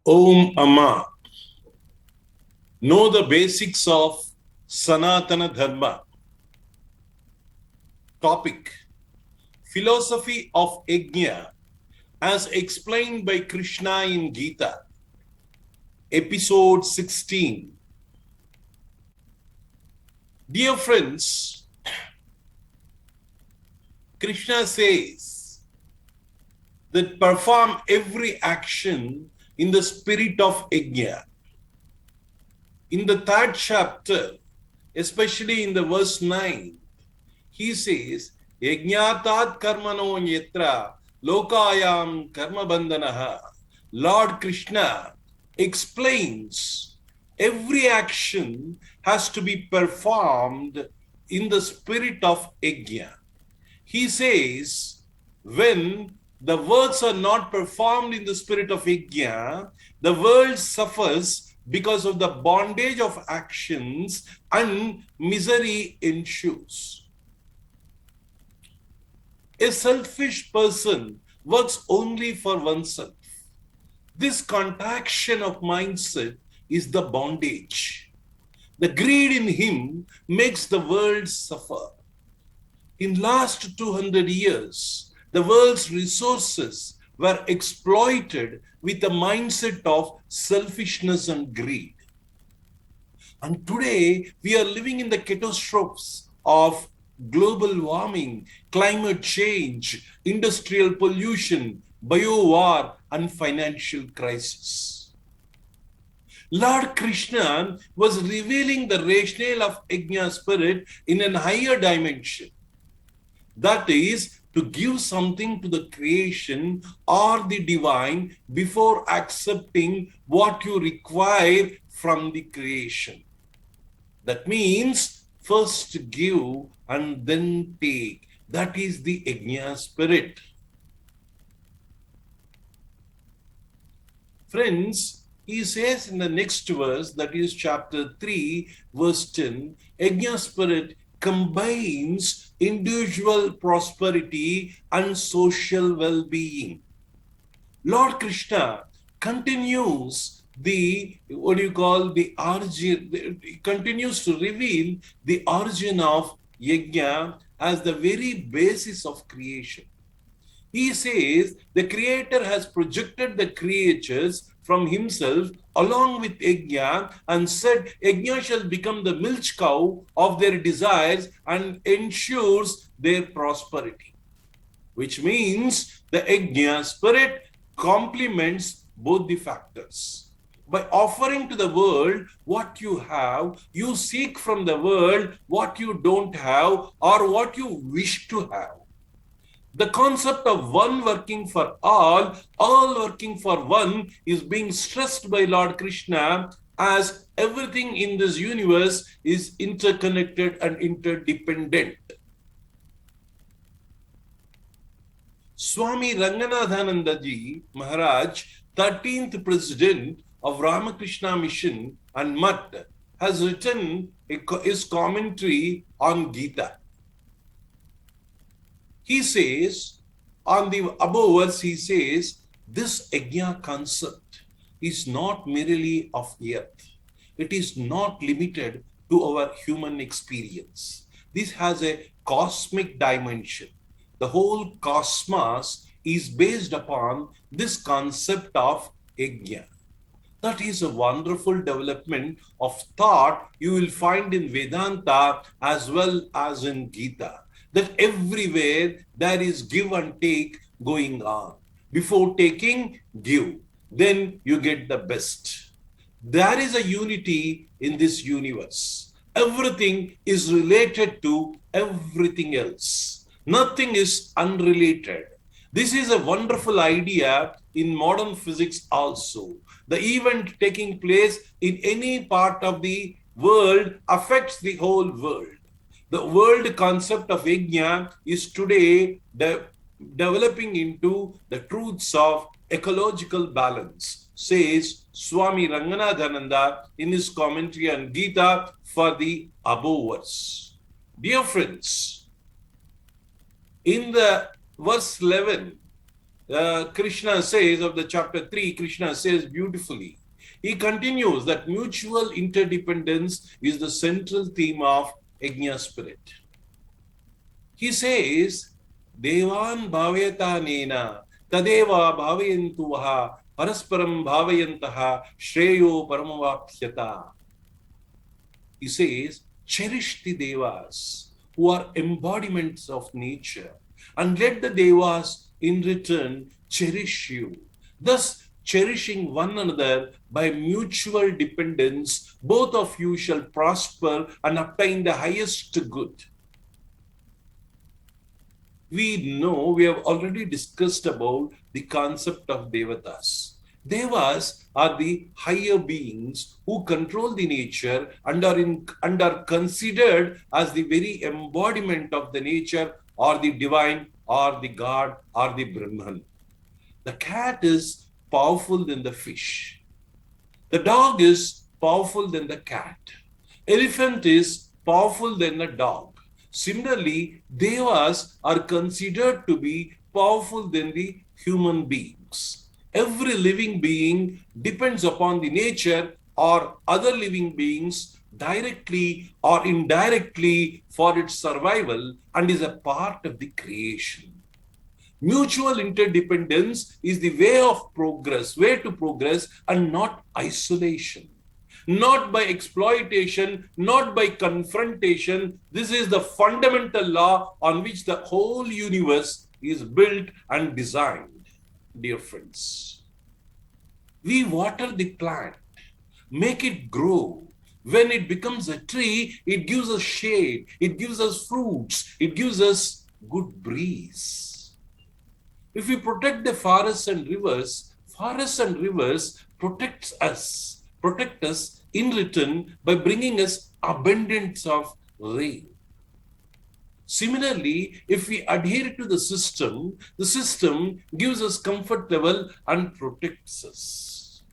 Om Amma. Know the basics of Sanatana Dharma. Topic: Philosophy of Yagna as explained by Krishna in Gita. Episode 16. Dear friends, Krishna says that perform every action in the spirit of Yagna. In the third chapter, especially in the verse 9, he says, Yajnatat karmano yetra lokayam karma bandhanaha. Lord Krishna explains every action has to be performed in the spirit of Yajna. He says, when the words are not performed in the spirit of Yajna, the world suffers because of the bondage of actions and misery ensues. A selfish person works only for oneself. This contraction of mindset is the bondage. The greed in him makes the world suffer. In last 200 years, the world's resources were exploited with a mindset of selfishness and greed. And today, we are living in the catastrophes of global warming, climate change, industrial pollution, bio-war, and financial crisis. Lord Krishna was revealing the rationale of Yajna spirit in a higher dimension. That is, to give something to the creation or the divine before accepting what you require from the creation. That means first give and then take. That is the Yajna spirit. Friends, he says in the next verse, that is chapter 3, verse 10, Yajna spirit combines individual prosperity and social well-being. Lord Krishna continues continues to reveal the origin of Yajna as the very basis of creation. He says the Creator has projected the creatures from himself along with Yajna and said Yajna shall become the milk cow of their desires and ensures their prosperity. Which means the Yajna spirit complements both the factors. By offering to the world what you have, you seek from the world what you don't have or what you wish to have. The concept of one working for all working for one is being stressed by Lord Krishna as everything in this universe is interconnected and interdependent. Swami Ranganathananda Ji Maharaj, 13th President of Ramakrishna Mission and Mutt, has written his commentary on Gita. He says, on the above verse, he says, this Yajna concept is not merely of earth. It is not limited to our human experience. This has a cosmic dimension. The whole cosmos is based upon this concept of Yajna. That is a wonderful development of thought you will find in Vedanta as well as in Gita. That everywhere there is give and take going on. Before taking, give. Then you get the best. There is a unity in this universe. Everything is related to everything else. Nothing is unrelated. This is a wonderful idea in modern physics also. The event taking place in any part of the world affects the whole world. The world concept of Yajna is today developing into the truths of ecological balance, says Swami Ranganathananda in his commentary on Gita for the above verse. Dear friends, In the verse 11, Krishna says, of the chapter 3, Krishna says beautifully, he continues that mutual interdependence is the central theme of Yagna spirit. He says, Devan bhavayata nena, tadeva bhavayantu vaha, parasparam bhavayantaha, shreyo paramavapsyata. He says, cherish the devas who are embodiments of nature, and let the devas in return cherish you. Thus, cherishing one another by mutual dependence, both of you shall prosper and obtain the highest good. We know, we have already discussed about the concept of devatas. Devas are the higher beings who control the nature and are considered as the very embodiment of the nature, or the divine, or the God, or the Brahman. The cat is powerful than the fish. The dog is powerful than the cat. Elephant is powerful than the dog. Similarly, devas are considered to be powerful than the human beings. Every living being depends upon the nature or other living beings directly or indirectly for its survival, and is a part of the creation. Mutual interdependence is the way to progress, and not isolation. Not by exploitation, not by confrontation. This is the fundamental law on which the whole universe is built and designed. Dear friends, we water the plant, make it grow. When it becomes a tree, it gives us shade, it gives us fruits, it gives us good breeze. If we protect the forests and rivers protect us in return by bringing us abundance of rain. Similarly, if we adhere to the system gives us comfort level and protects us.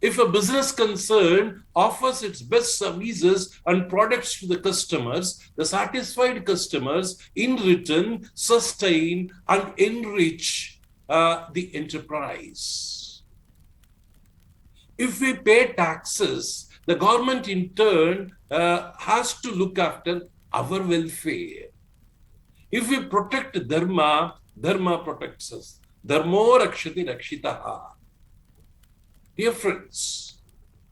If a business concern offers its best services and products to the customers, the satisfied customers in return sustain and enrich the enterprise. If we pay taxes, the government in turn has to look after our welfare. If we protect Dharma, Dharma protects us. Dharmo rakshati rakshitaha. Dear friends,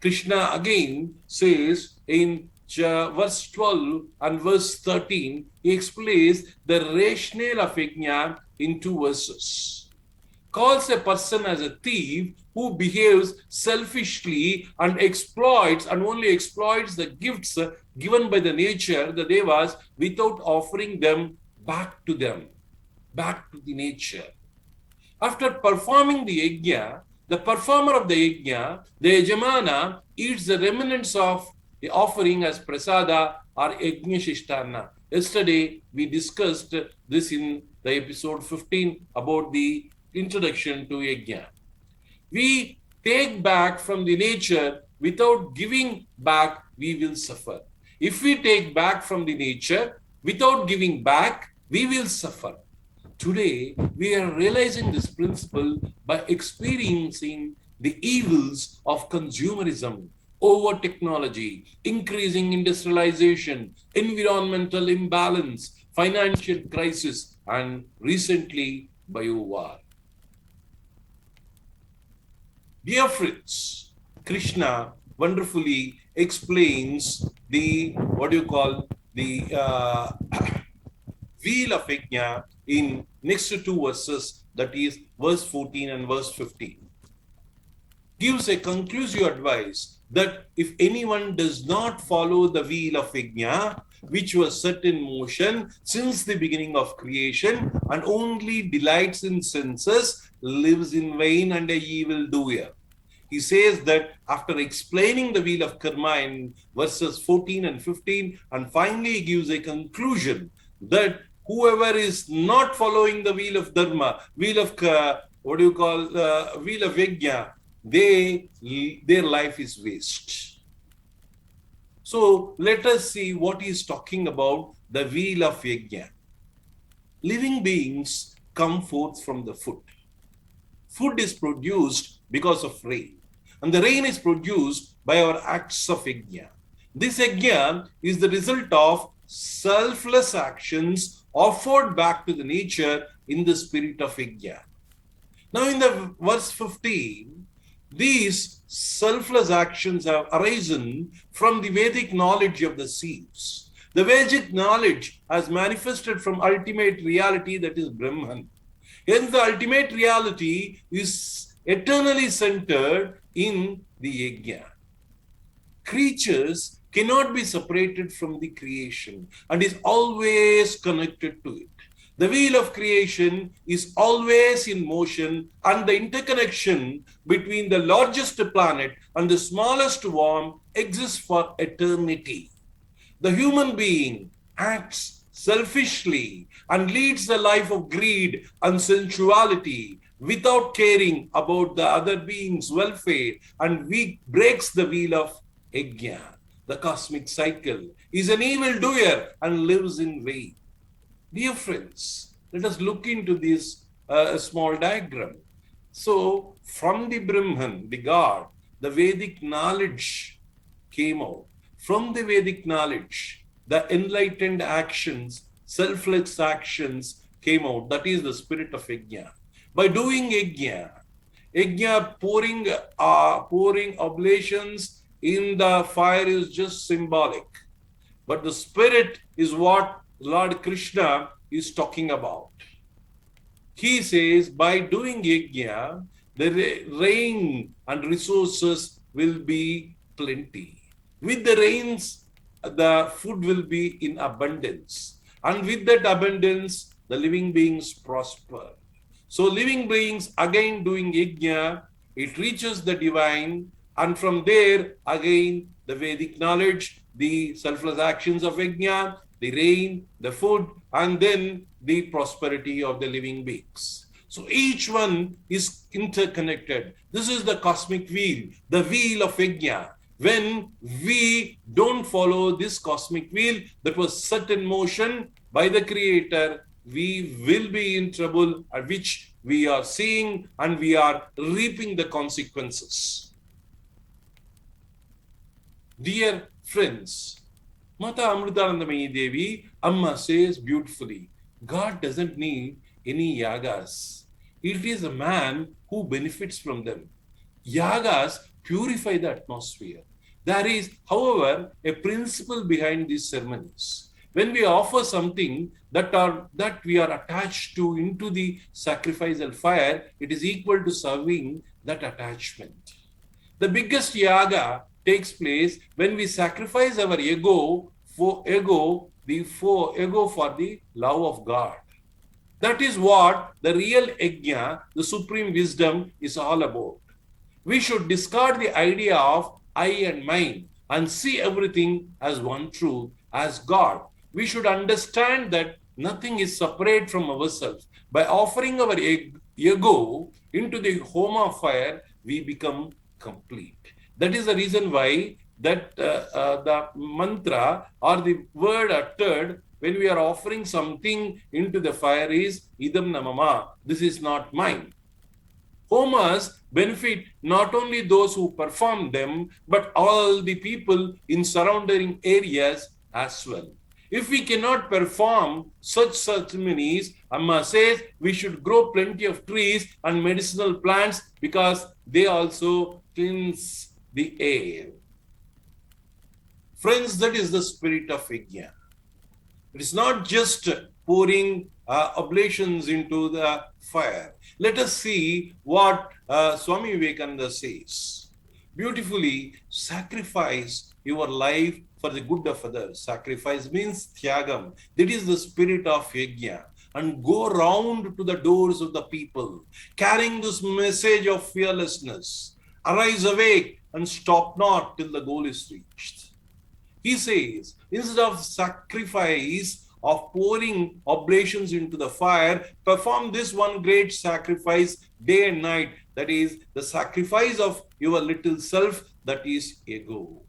Krishna again says in verse 12 and verse 13, he explains the rationale of Yagna in 2 verses. Calls a person as a thief who behaves selfishly and only exploits the gifts given by the nature, the devas, without offering them back to the nature. After performing the yajna, the performer of the yajna, the yajamana, eats the remnants of the offering as prasada or yajna shishtana. Yesterday, we discussed this in the episode 15 about the introduction to yajna. We take back from the nature without giving back, we will suffer. If we take back from the nature without giving back, we will suffer. Today, we are realizing this principle by experiencing the evils of consumerism, over technology, increasing industrialization, environmental imbalance, financial crisis, and recently bio-war. Dear friends, Krishna wonderfully explains the wheel of Yagna in next 2 verses, that is verse 14 and verse 15. Gives a conclusive advice that if anyone does not follow the wheel of Yagna, which was set in motion since the beginning of creation, and only delights in senses, lives in vain and a evil doer. He says that after explaining the wheel of karma in verses 14 and 15, and finally gives a conclusion that whoever is not following the wheel of dharma, wheel of yajna, their life is waste. So let us see what he is talking about, the wheel of yajna. living beings come forth from the food. Food is produced because of rain, and the rain is produced by our acts of yajna. This yajna is the result of selfless actions offered back to the nature in the spirit of yajna. Now, in the verse 15, these selfless actions have arisen from the Vedic knowledge of the seeds. The Vedic knowledge has manifested from ultimate reality, that is Brahman. Hence, the ultimate reality is eternally centered in the yajna. Creatures cannot be separated from the creation and is always connected to it. The wheel of creation is always in motion, and the interconnection between the largest planet and the smallest worm exists for eternity. The human being acts selfishly and leads a life of greed and sensuality without caring about the other being's welfare, and breaks the wheel of yajna. The cosmic cycle is an evildoer and lives in vain. Dear friends, let us look into this small diagram. So, from the Brahman, the God, the Vedic knowledge came out. From the Vedic knowledge, the enlightened actions, selfless actions came out. That is the spirit of yajna. By doing yajna, pouring oblations in the fire is just symbolic. But the spirit is what Lord Krishna is talking about. He says, by doing yajna, the rain and resources will be plenty. With the rains, the food will be in abundance. And with that abundance, the living beings prosper. So living beings again doing yajna, it reaches the divine, and from there again the Vedic knowledge, the selfless actions of yajna, the rain, the food, and then the prosperity of the living beings. So each one is interconnected. This is the cosmic wheel, the wheel of yajna. When we don't follow this cosmic wheel that was set in motion by the Creator, we will be in trouble, at which we are seeing and we are reaping the consequences. Dear friends, Mata Amritanandamayi Devi, Amma says beautifully, God doesn't need any yagas. It is a man who benefits from them. Yagas purify the atmosphere. There is, however, a principle behind these ceremonies. When we offer something that we are attached to into the sacrificial fire, it is equal to serving that attachment. The biggest yaga takes place when we sacrifice our ego for the love of God. That is what the real yajna, the supreme wisdom, is all about. We should discard the idea of I and mine and see everything as one truth, as God. We should understand that nothing is separate from ourselves. By offering our ego into the home of fire, we become complete. That is the reason why that the mantra or the word uttered when we are offering something into the fire is idam namama. This is not mine. Homas benefit not only those who perform them, but all the people in surrounding areas as well. If we cannot perform such ceremonies, Amma says we should grow plenty of trees and medicinal plants because they also cleanse the air. Friends, that is the spirit of yajna. It is not just pouring oblations into the fire. Let us see what Swami Vivekananda says. Beautifully, sacrifice your life for the good of others. Sacrifice means tyagam. That is the spirit of yajna. And go round to the doors of the people, carrying this message of fearlessness. Arise awake and stop not till the goal is reached. He says, instead of sacrifice of pouring oblations into the fire, perform this one great sacrifice day and night. That is the sacrifice of your little self, that is ego.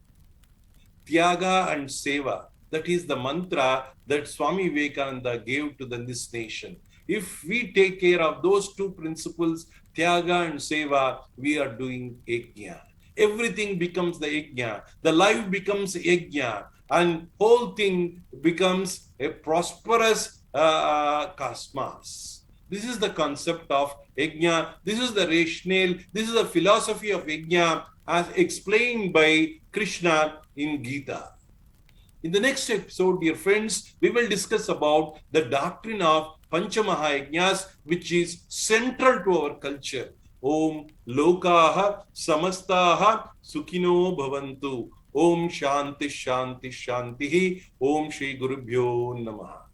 Tyaga and seva. That is the mantra that Swami Vivekananda gave to this nation. If we take care of those two principles, Tyaga and Seva, we are doing Yagna. Everything becomes the Yagna. The life becomes Yagna. And whole thing becomes a prosperous cosmos. This is the concept of Yagna. This is the rationale. This is the philosophy of Yagna as explained by Krishna in Gita. In the next episode, dear friends, we will discuss about the doctrine of Panchamahayagnas, which is central to our culture. Om Lokaha Samastaha Sukhino Bhavantu. Om Shanti Shanti Shanti. Om Shri Gurubhyo Namaha.